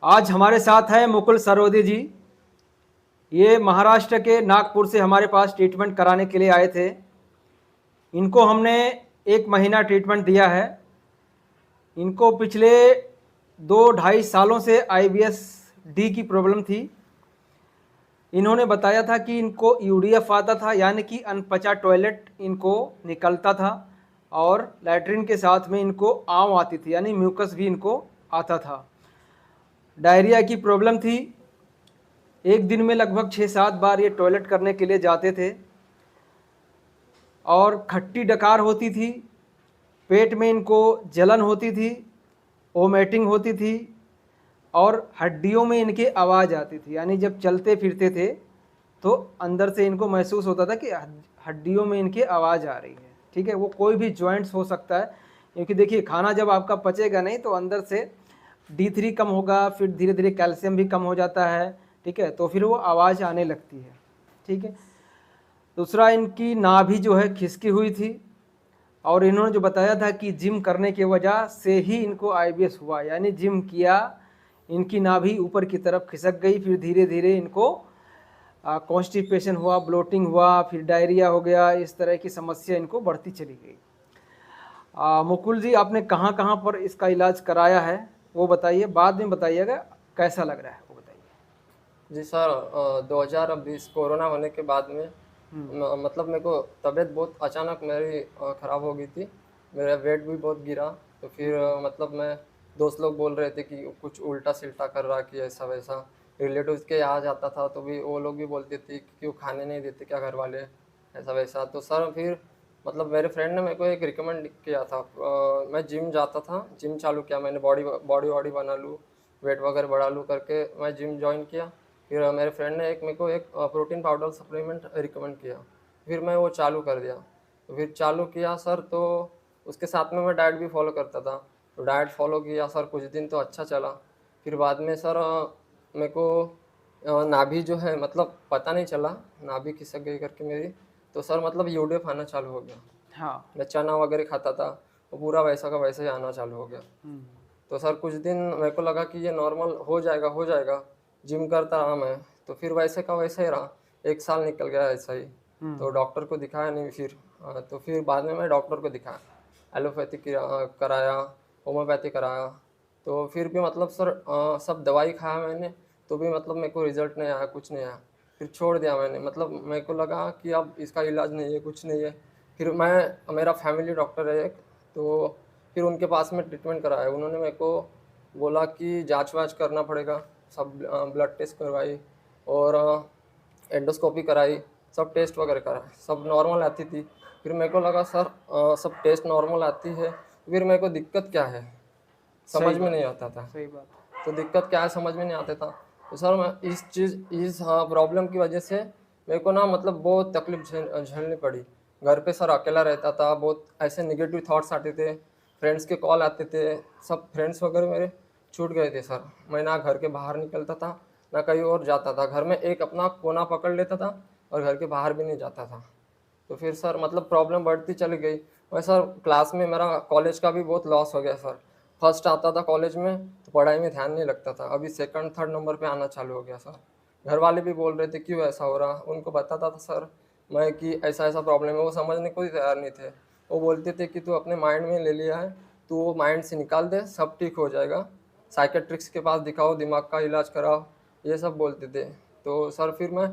आज हमारे साथ हैं मुकुल सरोदे जी। ये महाराष्ट्र के नागपुर से हमारे पास ट्रीटमेंट कराने के लिए आए थे। इनको हमने 1 महीना ट्रीटमेंट दिया है। इनको पिछले 2-2.5 सालों से IBS डी की प्रॉब्लम थी। इन्होंने बताया था कि इनको यूडीएफ आता था, यानी कि अनपचा टॉयलेट इनको निकलता था, और लैट्रिन के साथ में इनको आम आती थी, यानी म्यूकस भी इनको आता था। डायरिया की प्रॉब्लम थी। एक दिन में लगभग 6-7 बार ये टॉयलेट करने के लिए जाते थे, और खट्टी डकार होती थी। पेट में इनको जलन होती थी, वोमिटिंग होती थी, और हड्डियों में इनके आवाज़ आती थी, यानी जब चलते फिरते थे तो अंदर से इनको महसूस होता था कि हड्डियों में इनके आवाज़ आ रही है। ठीक है, वो कोई भी जॉइंट्स हो सकता है, क्योंकि देखिए खाना जब आपका पचेगा नहीं तो अंदर से D3 कम होगा, फिर धीरे धीरे कैल्शियम भी कम हो जाता है। ठीक है, तो फिर वो आवाज़ आने लगती है। ठीक है, दूसरा इनकी नाभि जो है खिसकी हुई थी, और इन्होंने जो बताया था कि जिम करने की वजह से ही इनको IBS हुआ, यानी जिम किया, इनकी नाभि ऊपर की तरफ खिसक गई, फिर धीरे धीरे इनको कॉन्स्टिपेशन हुआ, ब्लोटिंग हुआ, फिर डायरिया हो गया। इस तरह की समस्या इनको बढ़ती चली गई। मुकुल जी, आपने कहाँ कहाँ पर इसका इलाज कराया है वो बताइए, बाद में बताइएगा कैसा लग रहा है वो बताइए। जी सर, 2020 कोरोना होने के बाद में हम्म। मतलब मेरे को तबीयत बहुत अचानक मेरी ख़राब हो गई थी। मेरा वेट भी बहुत गिरा। तो फिर मतलब मैं दोस्त लोग बोल रहे थे कि कुछ उल्टा सिल्टा कर रहा कि ऐसा वैसा। रिलेटिव्स के यहाँ जाता था तो भी वो लोग भी बोलते थे कि क्यों खाने नहीं देते क्या घर वाले, ऐसा वैसा। तो सर फिर मतलब मेरे फ्रेंड ने मेरे को एक रिकमेंड किया था। मैं जिम जाता था, जिम चालू किया मैंने, बॉडी बॉडी वॉडी बना लूँ, वेट वगैरह बढ़ा लूँ करके मैं जिम ज्वाइन किया। फिर मेरे फ्रेंड ने मेरे को एक प्रोटीन पाउडर सप्लीमेंट रिकमेंड किया। फिर मैं वो चालू कर दिया। तो फिर चालू किया सर, तो उसके साथ में मैं डाइट भी फॉलो करता था। तो डाइट फॉलो किया सर, कुछ दिन तो अच्छा चला। फिर बाद में सर मेरे को नाभि जो है मतलब पता नहीं चला, नाभि खिसक गई करके मेरी। तो सर मतलब यूडीएफ आना चालू हो गया। हाँ। मैं चना वगैरह खाता था, वो पूरा वैसा का वैसा ही आना चालू हो गया। हम्म। तो सर कुछ दिन मेरे को लगा कि ये नॉर्मल हो जाएगा हो जाएगा। जिम करता रहा मैं, तो फिर वैसे का वैसे ही रहा। 1 साल निकल गया ऐसा ही। तो हम्म। डॉक्टर को दिखाया नहीं फिर। तो फिर बाद में मैं डॉक्टर को दिखाया, एलोपैथी कराया, होम्योपैथी कराया। तो फिर भी मतलब सर सब दवाई खाया मैंने, तो भी मतलब मेरे को रिजल्ट नहीं आया, कुछ नहीं आया। फिर छोड़ दिया मैंने, मतलब मेरे को लगा कि अब इसका इलाज नहीं है, कुछ नहीं है। फिर मैं, मेरा फैमिली डॉक्टर है एक, तो फिर उनके पास में ट्रीटमेंट कराया। उन्होंने मेरे को बोला कि जांच वाच करना पड़ेगा। सब ब्लड टेस्ट करवाई और एंडोस्कोपी कराई, सब टेस्ट वगैरह कराए, सब नॉर्मल आती थी। फिर मेरे को लगा सर सब टेस्ट नॉर्मल आती है, फिर मेरे को दिक्कत क्या है सही समझ में बात। नहीं आता था। सही बात। तो दिक्कत क्या है समझ में नहीं आता था। तो सर मैं इस प्रॉब्लम की वजह से मेरे को ना मतलब बहुत तकलीफ झेलनी पड़ी। घर पे सर अकेला रहता था, बहुत ऐसे निगेटिव थॉट्स आते थे, फ्रेंड्स के कॉल आते थे, सब फ्रेंड्स वगैरह मेरे छूट गए थे सर। मैं ना घर के बाहर निकलता था, ना कहीं और जाता था। घर में एक अपना कोना पकड़ लेता था और घर के बाहर भी नहीं जाता था। तो फिर सर मतलब प्रॉब्लम बढ़ती चली गई। और सर क्लास में मेरा कॉलेज का भी बहुत लॉस हो गया सर। फर्स्ट आता था कॉलेज में तो पढ़ाई में ध्यान नहीं लगता था, अभी सेकंड थर्ड नंबर पे आना चालू हो गया सर। घर वाले भी बोल रहे थे क्यों ऐसा हो रहा, उनको बताता था सर मैं कि ऐसा ऐसा प्रॉब्लम है, वो समझने को ही तैयार नहीं थे। वो बोलते थे कि तू अपने माइंड में ले लिया है, तू वो माइंड से निकाल दे, सब ठीक हो जाएगा, साइकेट्रिक्स के पास दिखाओ, दिमाग का इलाज कराओ, ये सब बोलते थे। तो सर फिर मैं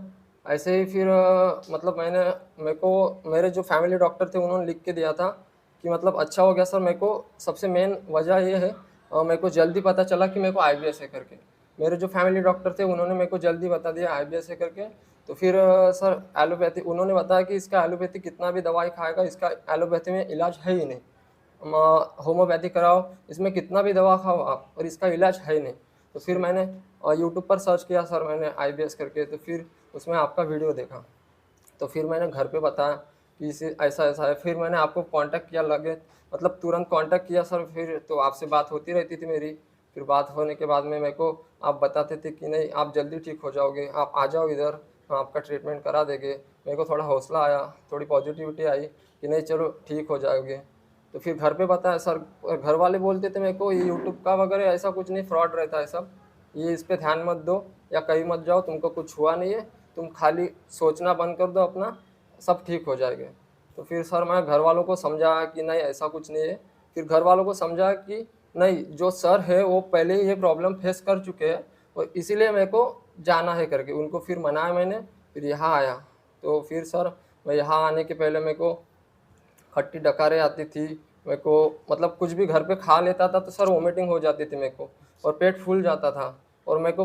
ऐसे ही फिर मतलब मेरे को मेरे जो फैमिली डॉक्टर थे उन्होंने लिख के दिया था कि मतलब अच्छा हो गया सर। मेरे को सबसे मेन वजह ये है, मेरे को जल्दी पता चला कि मेरे को IBS है करके। मेरे जो फैमिली डॉक्टर थे उन्होंने मेरे को जल्दी बता दिया IBS है करके। तो फिर सर एलोपैथी उन्होंने बताया कि इसका एलोपैथी कितना भी दवाई खाएगा, इसका एलोपैथी में इलाज है ही नहीं। होम्योपैथी कराओ, इसमें कितना भी दवा खाओ आप, और इसका इलाज है ही नहीं। तो फिर सही। मैंने यूट्यूब पर सर्च किया सर, मैंने IBS करके, तो फिर उसमें आपका वीडियो देखा। तो फिर मैंने घर पे बताया कि इसे ऐसा ऐसा है। फिर मैंने आपको कांटेक्ट किया, लगे मतलब तुरंत कांटेक्ट किया सर। फिर तो आपसे बात होती रहती थी मेरी। फिर बात होने के बाद में मेरे को आप बताते थे कि नहीं आप जल्दी ठीक हो जाओगे, आप आ जाओ इधर, हम आपका ट्रीटमेंट करा देंगे। मेरे को थोड़ा हौसला आया, थोड़ी पॉजिटिविटी आई कि नहीं चलो ठीक हो जाओगे। तो फिर घर पे बताया सर, और घर वाले बोलते थे मेरे को ये यूट्यूब का वगैरह ऐसा कुछ नहीं, फ्रॉड रहता है सब, ये इस पे ध्यान मत दो या कहीं मत जाओ, तुमको कुछ हुआ नहीं है, तुम खाली सोचना बंद कर दो अपना, सब ठीक हो जाएगा। तो फिर सर मैं घर वालों को समझाया कि नहीं ऐसा कुछ नहीं है। फिर घर वालों को समझाया कि नहीं, जो सर है वो पहले ही ये प्रॉब्लम फेस कर चुके हैं और इसीलिए मेरे को जाना है करके उनको फिर मनाया मैंने। फिर यहाँ आया तो फिर सर मैं यहाँ आने के पहले मेरे को खट्टी डकारें आती थी, मेरे को मतलब कुछ भी घर पे खा लेता था तो सर वोमिटिंग हो जाती थी मेरे को, और पेट फूल जाता था, और मेरे को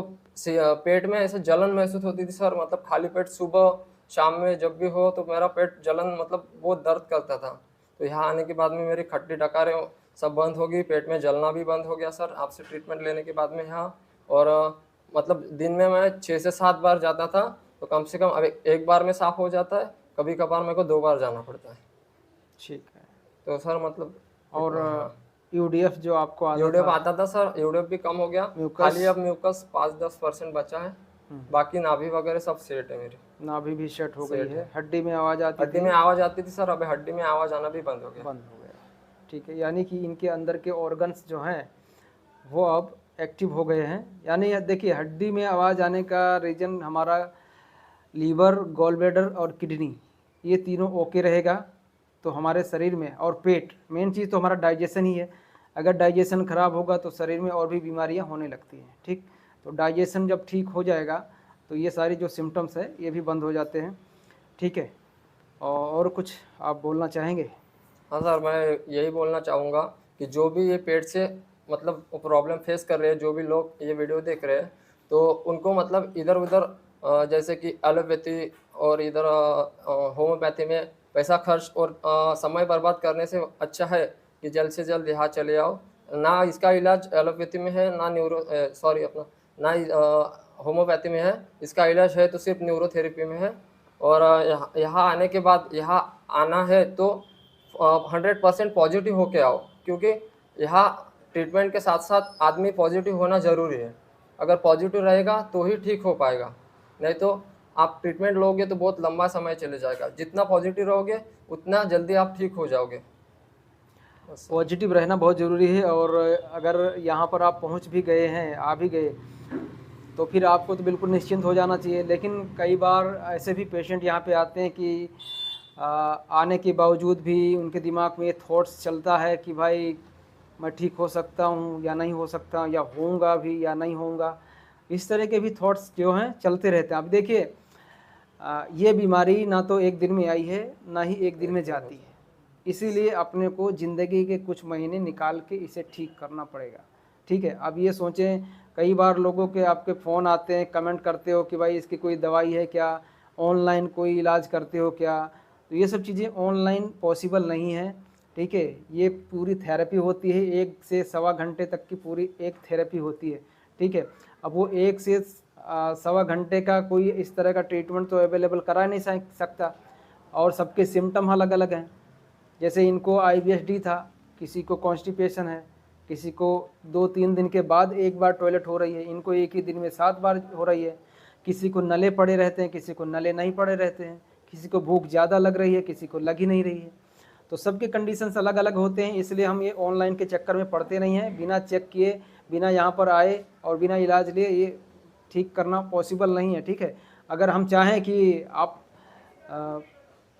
पेट में ऐसे जलन महसूस होती थी सर, मतलब खाली पेट सुबह शाम में जब भी हो तो मेरा पेट जलन मतलब बहुत दर्द करता था। तो यहाँ आने के बाद में मेरी खट्टी डकारें सब बंद हो गई, पेट में जलना भी बंद हो गया सर आपसे ट्रीटमेंट लेने के बाद में यहाँ। और मतलब दिन में मैं 6 से 7 बार जाता था, तो कम से कम अब एक बार में साफ़ हो जाता है, कभी कभार मेरे को 2 बार जाना पड़ता है। ठीक है। तो सर मतलब और यूडीएफ जो आपको आता यूडीएफ था, आता था सर, यूडीएफ भी कम हो गया, म्यूकस? खाली अब म्यूकस 5-10% बचा है, बाकी नाभि वगैरह सब सेट है मेरी। नाभि भी सेट हो गई सेट है। हड्डी में आवाज़ आती हड्डी थी? में आवाज़ आती थी सर, अभी हड्डी में आवाज़ आना भी बंद हो गया। बंद हो गया। ठीक है, यानी कि इनके अंदर के ऑर्गन्स जो हैं वो अब एक्टिव हो गए हैं। यानी देखिए, हड्डी में आवाज़ आने का रीज़न हमारा लीवर, गॉल ब्लैडर और किडनी, ये तीनों ओके रहेगा तो हमारे शरीर में, और पेट, मेन चीज़ तो हमारा डाइजेशन ही है। अगर डाइजेशन ख़राब होगा तो शरीर में और भी बीमारियां होने लगती हैं। ठीक, तो डाइजेशन जब ठीक हो जाएगा तो ये सारी जो सिम्टम्स है ये भी बंद हो जाते हैं। ठीक है, और कुछ आप बोलना चाहेंगे? हाँ सर, मैं यही बोलना चाहूँगा कि जो भी ये पेट से मतलब प्रॉब्लम फेस कर रहे हैं, जो भी लोग ये वीडियो देख रहे हैं, तो उनको मतलब इधर उधर जैसे कि एलोपैथी और इधर होम्योपैथी में पैसा खर्च और समय बर्बाद करने से अच्छा है कि जल्द से जल्द यहाँ चले आओ। ना इसका इलाज एलोपैथी में है, ना ना होम्योपैथी में है, इसका इलाज है तो सिर्फ न्यूरोथेरेपी में है। और यहाँ आने के बाद, यहाँ आना है तो 100% पॉजिटिव होके आओ, क्योंकि यहाँ ट्रीटमेंट के साथ साथ आदमी पॉजिटिव होना ज़रूरी है। अगर पॉजिटिव रहेगा तो ही ठीक हो पाएगा, नहीं तो आप ट्रीटमेंट लोगे तो बहुत लंबा समय चले जाएगा। जितना पॉजिटिव रहोगे उतना जल्दी आप ठीक हो जाओगे। पॉजिटिव रहना बहुत ज़रूरी है। और अगर यहाँ पर आप पहुँच भी गए हैं, आ भी गए, तो फिर आपको तो बिल्कुल निश्चिंत हो जाना चाहिए। लेकिन कई बार ऐसे भी पेशेंट यहाँ पे आते हैं कि आने के बावजूद भी उनके दिमाग में ये थॉट्स चलता है कि भाई मैं ठीक हो सकता हूँ या नहीं हो सकता, या होऊंगा भी या नहीं होऊंगा। इस तरह के भी थॉट्स जो हैं चलते रहते हैं। अब देखिए, ये बीमारी ना तो एक दिन में आई है, ना ही एक दिन में जाती है। इसीलिए अपने को ज़िंदगी के कुछ महीने निकाल के इसे ठीक करना पड़ेगा। ठीक है, अब ये सोचें, कई बार लोगों के आपके फ़ोन आते हैं, कमेंट करते हो कि भाई इसकी कोई दवाई है क्या, ऑनलाइन कोई इलाज करते हो क्या। तो ये सब चीज़ें ऑनलाइन पॉसिबल नहीं है। ठीक है, ये पूरी थेरेपी होती है, 1 से सवा घंटे तक की पूरी एक थेरेपी होती है। ठीक है, अब वो 1 से सवा घंटे का कोई इस तरह का ट्रीटमेंट तो अवेलेबल करा नहीं सकता, और सबके सिम्टम अलग अलग हैं। जैसे इनको IBSD था, किसी को कॉन्स्टिपेशन है, किसी को 2-3 दिन के बाद एक बार टॉयलेट हो रही है, इनको एक ही दिन में 7 बार हो रही है। किसी को नले पड़े रहते हैं, किसी को नले नहीं पड़े रहते हैं, किसी को भूख ज़्यादा लग रही है, किसी को लग ही नहीं रही है। तो सबके कंडीशंस अलग अलग होते हैं, इसलिए हम ये ऑनलाइन के चक्कर में पड़ते नहीं हैं। बिना चेक किए, बिना यहाँ पर आए और बिना इलाज लिए ये ठीक करना पॉसिबल नहीं है। ठीक है, अगर हम चाहें कि आप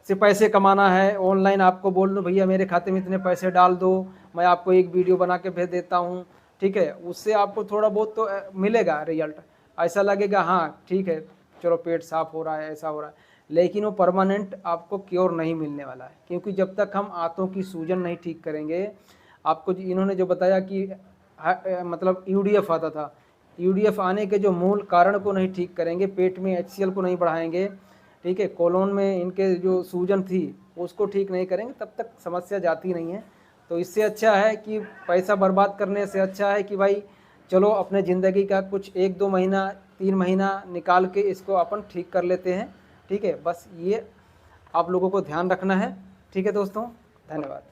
से पैसे कमाना है, ऑनलाइन आपको बोल दूँ भैया मेरे खाते में इतने पैसे डाल दो, मैं आपको एक वीडियो बना के भेज देता हूँ, ठीक है, उससे आपको थोड़ा बहुत तो मिलेगा रिजल्ट, ऐसा लगेगा हाँ ठीक है चलो पेट साफ हो रहा है, ऐसा हो रहा है, लेकिन वो परमानेंट आपको क्योर नहीं मिलने वाला है। क्योंकि जब तक हम आंतों की सूजन नहीं ठीक करेंगे, आपको इन्होंने जो बताया कि मतलब यूडीएफ आता था, यूडीएफ आने के जो मूल कारण को नहीं ठीक करेंगे, पेट में HCl को नहीं बढ़ाएंगे, ठीक है, कोलोन में इनके जो सूजन थी उसको ठीक नहीं करेंगे, तब तक समस्या जाती नहीं है। तो इससे अच्छा है कि पैसा बर्बाद करने से अच्छा है कि भाई चलो अपने ज़िंदगी का कुछ 1-2 महीना 3 महीना निकाल के इसको अपन ठीक कर लेते हैं। ठीक है, बस ये आप लोगों को ध्यान रखना है। ठीक है दोस्तों, धन्यवाद।